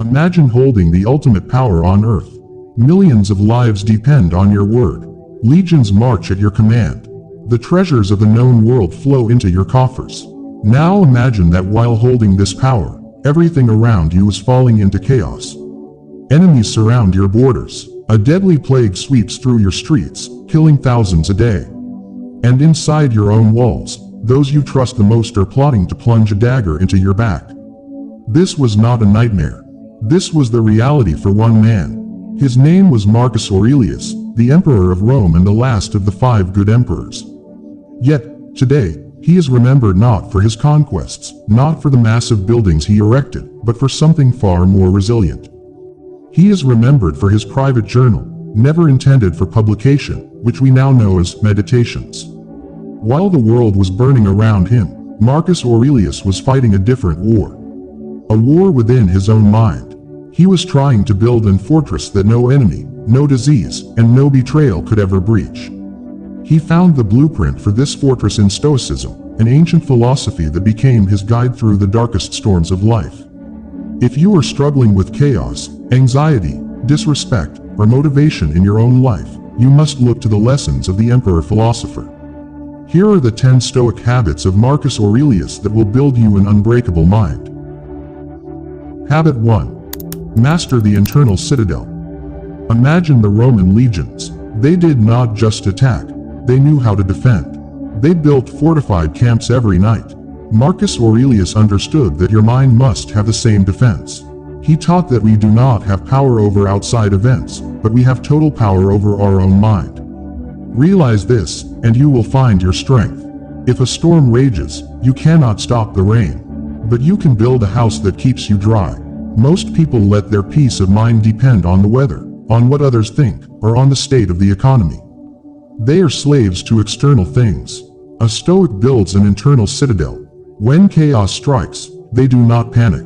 Imagine holding the ultimate power on earth. Millions of lives depend on your word. Legions march at your command. The treasures of the known world flow into your coffers. Now imagine that while holding this power, everything around you is falling into chaos. Enemies surround your borders. A deadly plague sweeps through your streets, killing thousands a day. And inside your own walls, those you trust the most are plotting to plunge a dagger into your back. This was not a nightmare. This was the reality for one man. His name was Marcus Aurelius, the Emperor of Rome and the last of the 5 good emperors. Yet, today, he is remembered not for his conquests, not for the massive buildings he erected, but for something far more resilient. He is remembered for his private journal, never intended for publication, which we now know as Meditations. While the world was burning around him, Marcus Aurelius was fighting a different war. A war within his own mind. He was trying to build a fortress that no enemy, no disease, and no betrayal could ever breach. He found the blueprint for this fortress in Stoicism, an ancient philosophy that became his guide through the darkest storms of life. If you are struggling with chaos, anxiety, disrespect, or motivation in your own life, you must look to the lessons of the Emperor philosopher. Here are the 10 Stoic habits of Marcus Aurelius that will build you an unbreakable mind. Habit 1. Master the internal citadel. Imagine the Roman legions. They did not just attack, they knew how to defend. They built fortified camps every night. Marcus Aurelius understood that your mind must have the same defense. He taught that we do not have power over outside events, but we have total power over our own mind. Realize this, and you will find your strength. If a storm rages, you cannot stop the rain. But you can build a house that keeps you dry. Most people let their peace of mind depend on the weather, on what others think, or on the state of the economy. They are slaves to external things. A Stoic builds an internal citadel. When chaos strikes, they do not panic.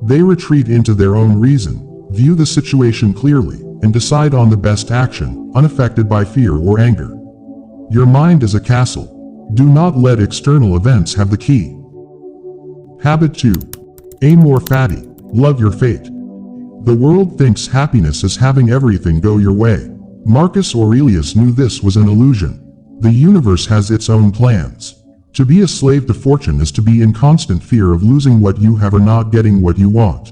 They retreat into their own reason, view the situation clearly, and decide on the best action, unaffected by fear or anger. Your mind is a castle. Do not let external events have the key. Habit 2. Amor, Fati. Love your fate. The world thinks happiness is having everything go your way. Marcus Aurelius knew this was an illusion. The universe has its own plans. To be a slave to fortune is to be in constant fear of losing what you have or not getting what you want.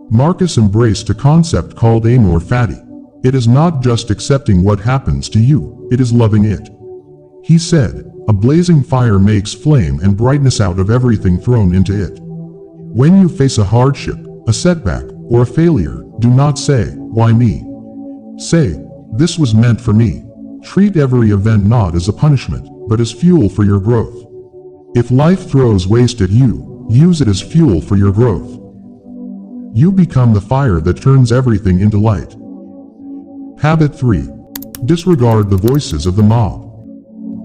Marcus embraced a concept called Amor, Fati. It is not just accepting what happens to you, it is loving it. He said, a blazing fire makes flame and brightness out of everything thrown into it. When you face a hardship, a setback, or a failure, do not say, why me? Say, this was meant for me. Treat every event not as a punishment, but as fuel for your growth. If life throws waste at you, use it as fuel for your growth. You become the fire that turns everything into light. Habit 3. Disregard the voices of the mob.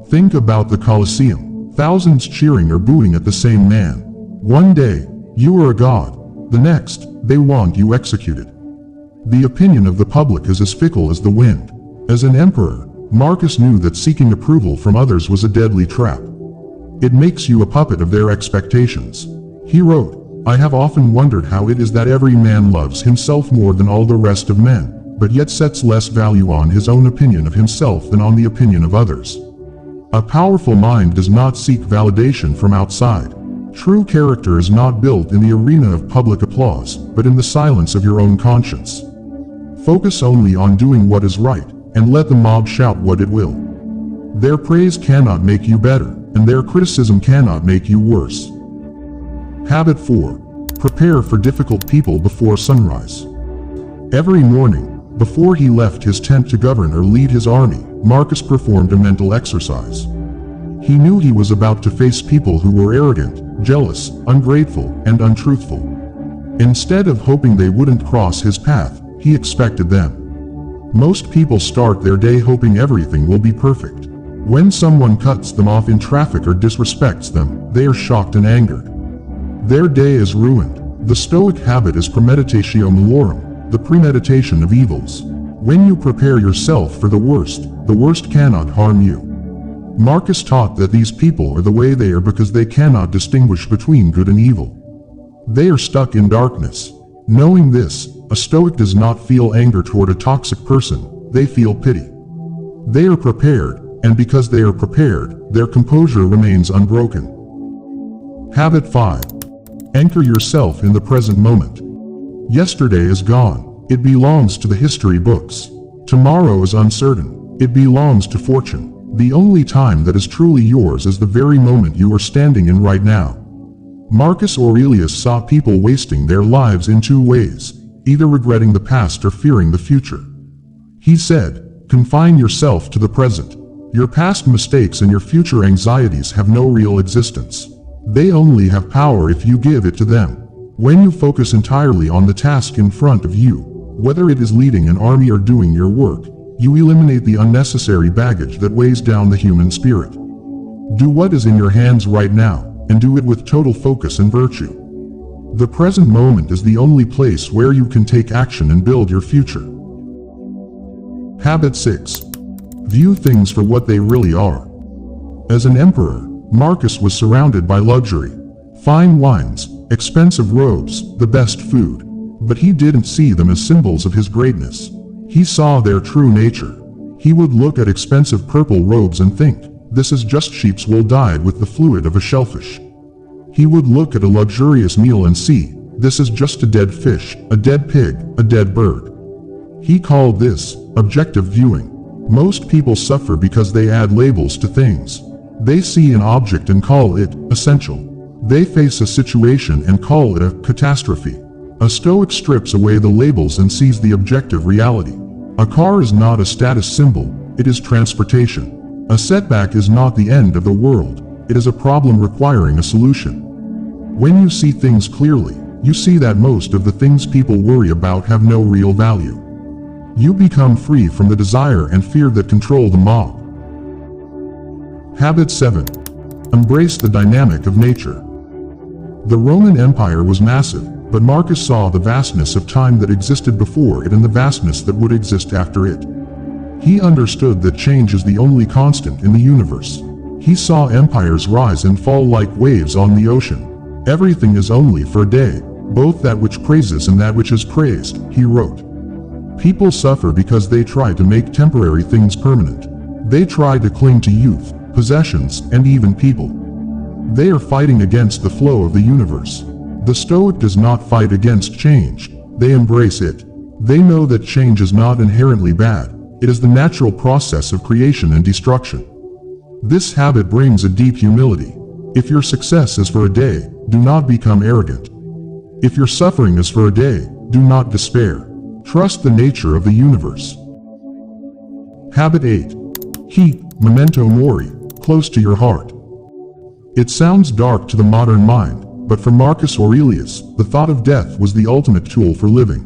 Think about the Colosseum, thousands cheering or booing at the same man. One day, you are a god. The next, they want you executed. The opinion of the public is as fickle as the wind. As an emperor, Marcus knew that seeking approval from others was a deadly trap. It makes you a puppet of their expectations. He wrote, I have often wondered how it is that every man loves himself more than all the rest of men, but yet sets less value on his own opinion of himself than on the opinion of others. A powerful mind does not seek validation from outside. True character is not built in the arena of public applause, but in the silence of your own conscience. Focus only on doing what is right, and let the mob shout what it will. Their praise cannot make you better, and their criticism cannot make you worse. Habit 4. Prepare for difficult people before sunrise. Every morning, before he left his tent to govern or lead his army, Marcus performed a mental exercise. He knew he was about to face people who were arrogant, jealous, ungrateful, and untruthful. Instead of hoping they wouldn't cross his path, he expected them. Most people start their day hoping everything will be perfect. When someone cuts them off in traffic or disrespects them, they are shocked and angered. Their day is ruined. The Stoic habit is premeditatio malorum, the premeditation of evils. When you prepare yourself for the worst cannot harm you. Marcus taught that these people are the way they are because they cannot distinguish between good and evil. They are stuck in darkness. Knowing this, a Stoic does not feel anger toward a toxic person, they feel pity. They are prepared, and because they are prepared, their composure remains unbroken. Habit 5. Anchor yourself in the present moment. Yesterday is gone, it belongs to the history books. Tomorrow is uncertain, it belongs to fortune. The only time that is truly yours is the very moment you are standing in right now. Marcus Aurelius saw people wasting their lives in two ways, either regretting the past or fearing the future. He said, confine yourself to the present. Your past mistakes and your future anxieties have no real existence. They only have power if you give it to them. When you focus entirely on the task in front of you, whether it is leading an army or doing your work, you eliminate the unnecessary baggage that weighs down the human spirit. Do what is in your hands right now, and do it with total focus and virtue. The present moment is the only place where you can take action and build your future. Habit 6. View things for what they really are. As an emperor, Marcus was surrounded by luxury, fine wines, expensive robes, the best food. But he didn't see them as symbols of his greatness. He saw their true nature. He would look at expensive purple robes and think, this is just sheep's wool dyed with the fluid of a shellfish. He would look at a luxurious meal and see, this is just a dead fish, a dead pig, a dead bird. He called this objective viewing. Most people suffer because they add labels to things. They see an object and call it essential. They face a situation and call it a catastrophe. A Stoic strips away the labels and sees the objective reality. A car is not a status symbol, it is transportation. A setback is not the end of the world, it is a problem requiring a solution. When you see things clearly, you see that most of the things people worry about have no real value. You become free from the desire and fear that control the mob. Habit 7. Embrace the dynamic of nature. The Roman Empire was massive, but Marcus saw the vastness of time that existed before it and the vastness that would exist after it. He understood that change is the only constant in the universe. He saw empires rise and fall like waves on the ocean. Everything is only for a day, both that which praises and that which is praised, he wrote. People suffer because they try to make temporary things permanent. They try to cling to youth, possessions, and even people. They are fighting against the flow of the universe. The Stoic does not fight against change, they embrace it. They know that change is not inherently bad, it is the natural process of creation and destruction. This habit brings a deep humility. If your success is for a day, do not become arrogant. If your suffering is for a day, do not despair. Trust the nature of the universe. Habit 8. Keep Memento Mori close to your heart. It sounds dark to the modern mind, but for Marcus Aurelius, the thought of death was the ultimate tool for living.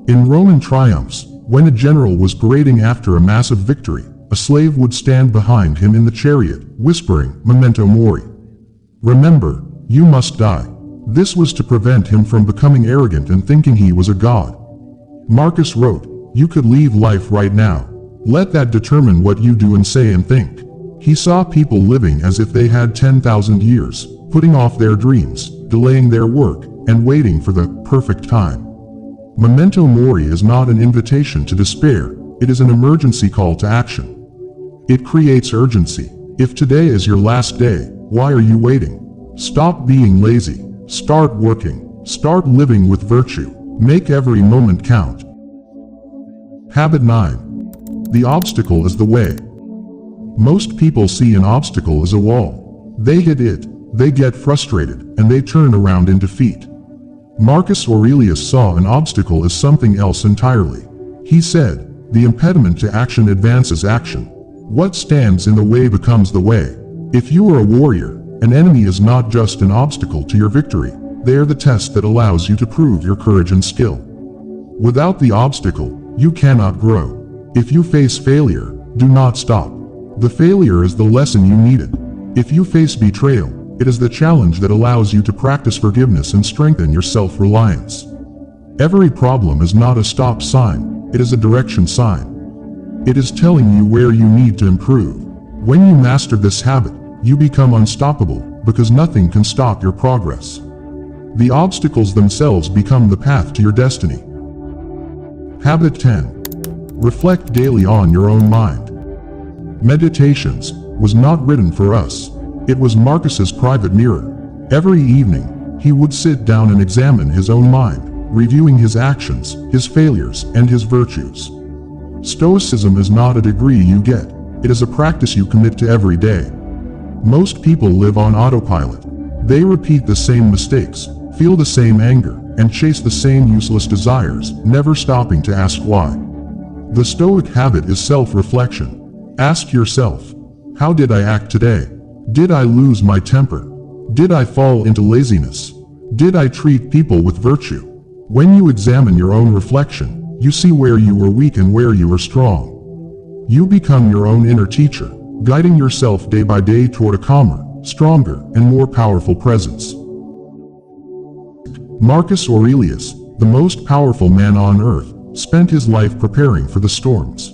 In Roman triumphs, when a general was parading after a massive victory, a slave would stand behind him in the chariot, whispering, Memento Mori. Remember, you must die. This was to prevent him from becoming arrogant and thinking he was a god. Marcus wrote, you could leave life right now. Let that determine what you do and say and think. He saw people living as if they had 10,000 years, putting off their dreams, delaying their work, and waiting for the perfect time. Memento Mori is not an invitation to despair, it is an emergency call to action. It creates urgency. If today is your last day, why are you waiting? Stop being lazy. Start working. Start living with virtue. Make every moment count. Habit 9. The obstacle is the way. Most people see an obstacle as a wall. They hit it, they get frustrated, and they turn around in defeat. Marcus Aurelius saw an obstacle as something else entirely. He said, the impediment to action advances action. What stands in the way becomes the way. If you are a warrior, an enemy is not just an obstacle to your victory, they are the test that allows you to prove your courage and skill. Without the obstacle, you cannot grow. If you face failure, do not stop. The failure is the lesson you needed. If you face betrayal, it is the challenge that allows you to practice forgiveness and strengthen your self-reliance. Every problem is not a stop sign, it is a direction sign. It is telling you where you need to improve. When you master this habit, you become unstoppable, because nothing can stop your progress. The obstacles themselves become the path to your destiny. Habit 10. Reflect daily on your own mind. Meditations was not written for us. It was Marcus's private mirror. Every evening, he would sit down and examine his own mind, reviewing his actions, his failures, and his virtues. Stoicism is not a degree you get. It is a practice you commit to every day. Most people live on autopilot. They repeat the same mistakes, feel the same anger, and chase the same useless desires, never stopping to ask why. The Stoic habit is self-reflection. Ask yourself, how did I act today? Did I lose my temper? Did I fall into laziness? Did I treat people with virtue? When you examine your own reflection, you see where you were weak and where you were strong. You become your own inner teacher, guiding yourself day by day toward a calmer, stronger, and more powerful presence. Marcus Aurelius, the most powerful man on earth, spent his life preparing for the storms.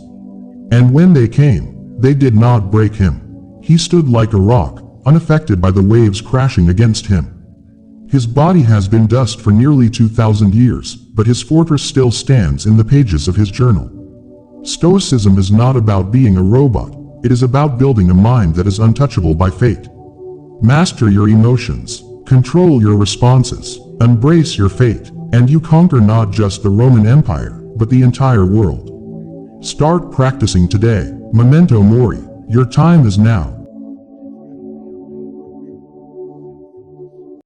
And when they came, they did not break him. He stood like a rock, unaffected by the waves crashing against him. His body has been dust for nearly 2,000 years, but his fortress still stands in the pages of his journal. Stoicism is not about being a robot, it is about building a mind that is untouchable by fate. Master your emotions, control your responses, embrace your fate, and you conquer not just the Roman Empire, but the entire world. Start practicing today. Memento Mori, your time is now.